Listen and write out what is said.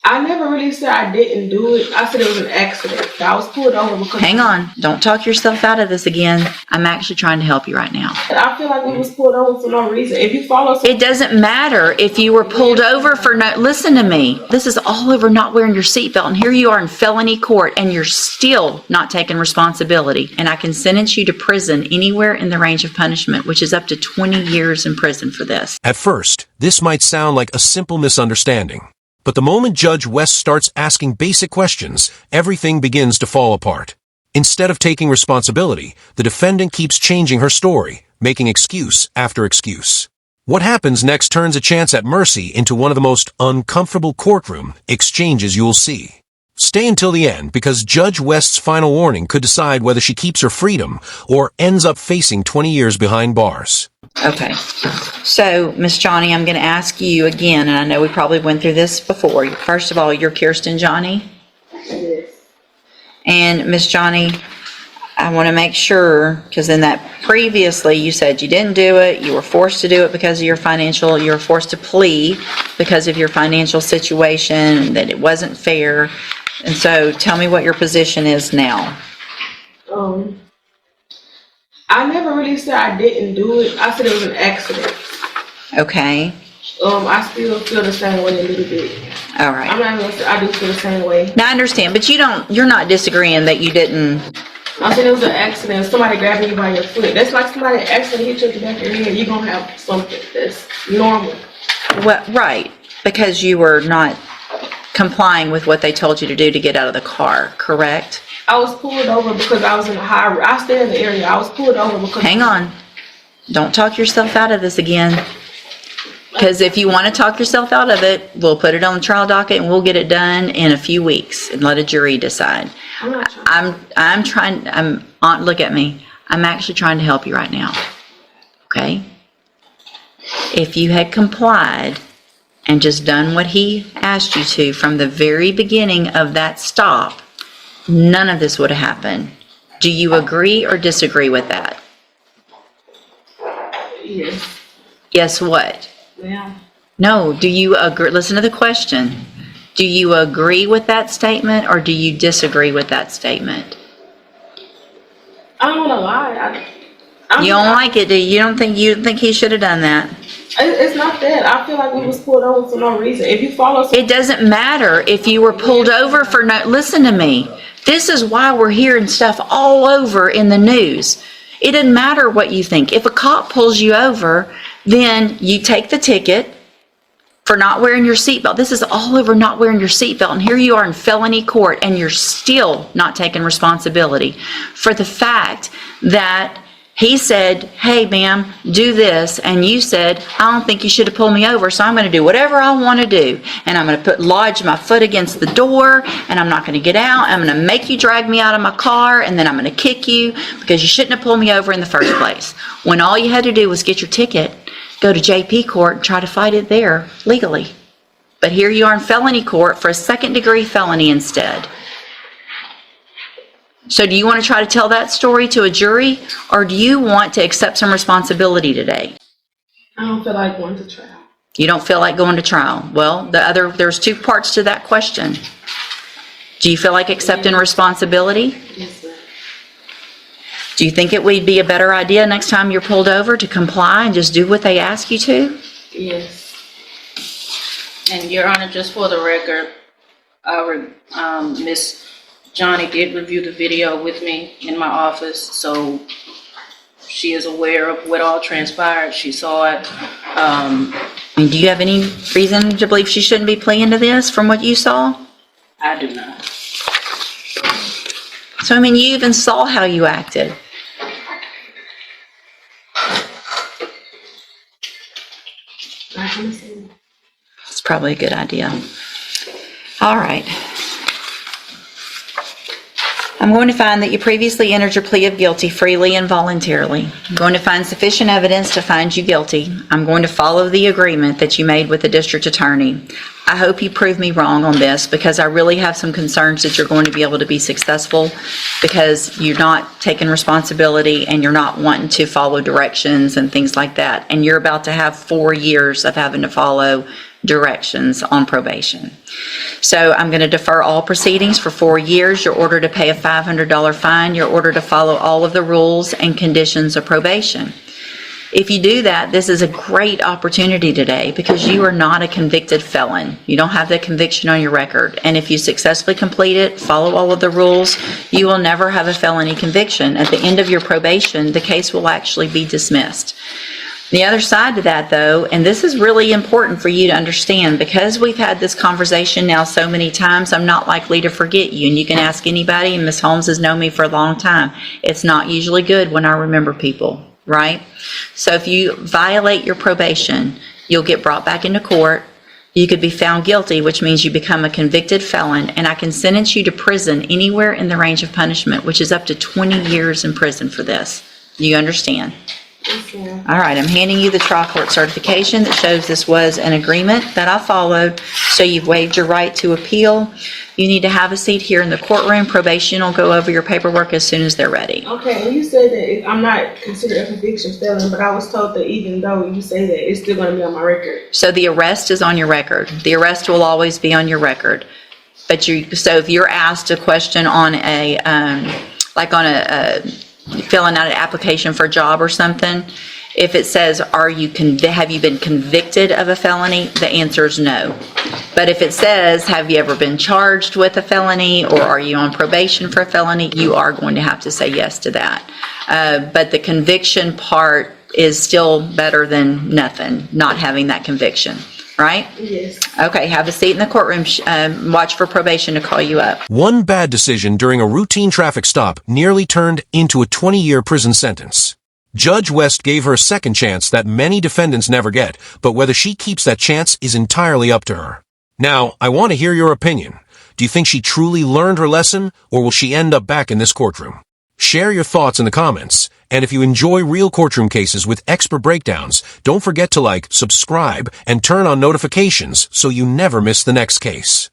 I never really said I didn't do it. I said it was an accident. I was pulled over because... Hang on. Don't talk yourself out of this again. I'm actually trying to help you right now. I feel like we was pulled over for no reason. If you follow... It doesn't matter if you were pulled over for no... Listen to me. This is all over not wearing your seatbelt. And here you are in felony court and you're still not taking responsibility. And I can sentence you to prison anywhere in the range of punishment, which is up to 20 years in prison for this. At first, this might sound like a simple misunderstanding. But the moment Judge West starts asking basic questions, everything begins to fall apart. Instead of taking responsibility, the defendant keeps changing her story, making excuse after excuse. What happens next turns a chance at mercy into one of the most uncomfortable courtroom exchanges you'll see. Stay until the end because Judge West's final warning could decide whether she keeps her freedom or ends up facing 20 years behind bars. Okay. So, Miss Johnny, I'm going to ask you again, and I know we probably went through this before. First of all, you're Kirsten Johnny? Yes. And Miss Johnny, I want to make sure, because in that previously you said you didn't do it, you were forced to do it because of your financial, you were forced to plea because of your financial situation, and that it wasn't fair. And so tell me what your position is now. I never really said I didn't do it. I said it was an accident. Okay. I still feel the same way a little bit. All right. I'm not gonna say I do feel the same way. Now I understand, but you're not disagreeing that you didn't. I said it was an accident. Somebody grabbing you by your foot. That's like somebody accidentally hit you in the back of your head. You're gonna have something that's normal. Well, right, because you were not complying with what they told you to do to get out of the car, correct? I was pulled over because I was in a high. I stay in the area. I was pulled over because. Hang on. Don't talk yourself out of this again. Because if you want to talk yourself out of it, we'll put it on the trial docket and we'll get it done in a few weeks and let a jury decide. I'm trying, look at me. I'm actually trying to help you right now. Okay? If you had complied and just done what he asked you to from the very beginning of that stop, none of this would have happened. Do you agree or disagree with that? Yes. Guess what? Yeah. No, do you agree? Listen to the question. Do you agree with that statement or do you disagree with that statement? I don't want to lie. You don't like it, do you? You don't think he should have done that? It's not that. I feel like we was pulled over for no reason. If you follow... It doesn't matter if you were pulled over for no... Listen to me. This is why we're hearing stuff all over in the news. It doesn't matter what you think. If a cop pulls you over, then you take the ticket for not wearing your seatbelt. This is all over not wearing your seatbelt. And here you are in felony court and you're still not taking responsibility for the fact that he said, hey, ma'am, do this. And you said, I don't think you should have pulled me over, so I'm going to do whatever I want to do. And I'm going to lodge my foot against the door, and I'm not going to get out. I'm going to make you drag me out of my car, and then I'm going to kick you because you shouldn't have pulled me over in the first place. When all you had to do was get your ticket, go to JP court, and try to fight it there legally. But here you are in felony court for a second-degree felony instead. So do you want to try to tell that story to a jury, or do you want to accept some responsibility today? I don't feel like going to trial. You don't feel like going to trial. Well, there's two parts to that question. Do you feel like accepting responsibility? Yes, ma'am. Do you think it would be a better idea next time you're pulled over to comply and just do what they ask you to? Yes. And Your Honor, just for the record, Miss Johnny did review the video with me in my office, so she is aware of what all transpired. She saw it. Do you have any reason to believe she shouldn't be pleading to this from what you saw? I do not. So, you even saw how you acted. It's probably a good idea. All right. I'm going to find that you previously entered your plea of guilty freely and voluntarily. I'm going to find sufficient evidence to find you guilty. I'm going to follow the agreement that you made with the district attorney. I hope you prove me wrong on this because I really have some concerns that you're going to be able to be successful because you're not taking responsibility and you're not wanting to follow directions and things like that. And you're about to have 4 years of having to follow directions on probation. So I'm going to defer all proceedings for 4 years. You're ordered to pay a $500 fine. You're ordered to follow all of the rules and conditions of probation. If you do that, this is a great opportunity today because you are not a convicted felon. You don't have that conviction on your record. And if you successfully complete it, follow all of the rules, you will never have a felony conviction. At the end of your probation, the case will actually be dismissed. The other side to that, though, and this is really important for you to understand, because we've had this conversation now so many times, I'm not likely to forget you. And you can ask anybody, and Ms. Holmes has known me for a long time. It's not usually good when I remember people, right? So if you violate your probation, you'll get brought back into court. You could be found guilty, which means you become a convicted felon, and I can sentence you to prison anywhere in the range of punishment, which is up to 20 years in prison for this. You understand? All right, I'm handing you the trial court certification that shows this was an agreement that I followed, so you've waived your right to appeal. You need to have a seat here in the courtroom. Probation will go over your paperwork as soon as they're ready. Okay, and you said that I'm not considered a conviction felon, but I was told that even though you say that, it's still going to be on my record. So the arrest is on your record. The arrest will always be on your record. But so if you're asked a question on filling out an application for a job or something, if it says, have you been convicted of a felony? The answer is no. But if it says, have you ever been charged with a felony, or are you on probation for a felony? You are going to have to say yes to that. But the conviction part is still better than nothing, not having that conviction, right? Yes. Okay, have a seat in the courtroom. Watch for probation to call you up. One bad decision during a routine traffic stop nearly turned into a 20-year prison sentence. Judge West gave her a second chance that many defendants never get, but whether she keeps that chance is entirely up to her. Now, I want to hear your opinion. Do you think she truly learned her lesson, or will she end up back in this courtroom? Share your thoughts in the comments, and if you enjoy real courtroom cases with expert breakdowns, don't forget to like, subscribe, and turn on notifications so you never miss the next case.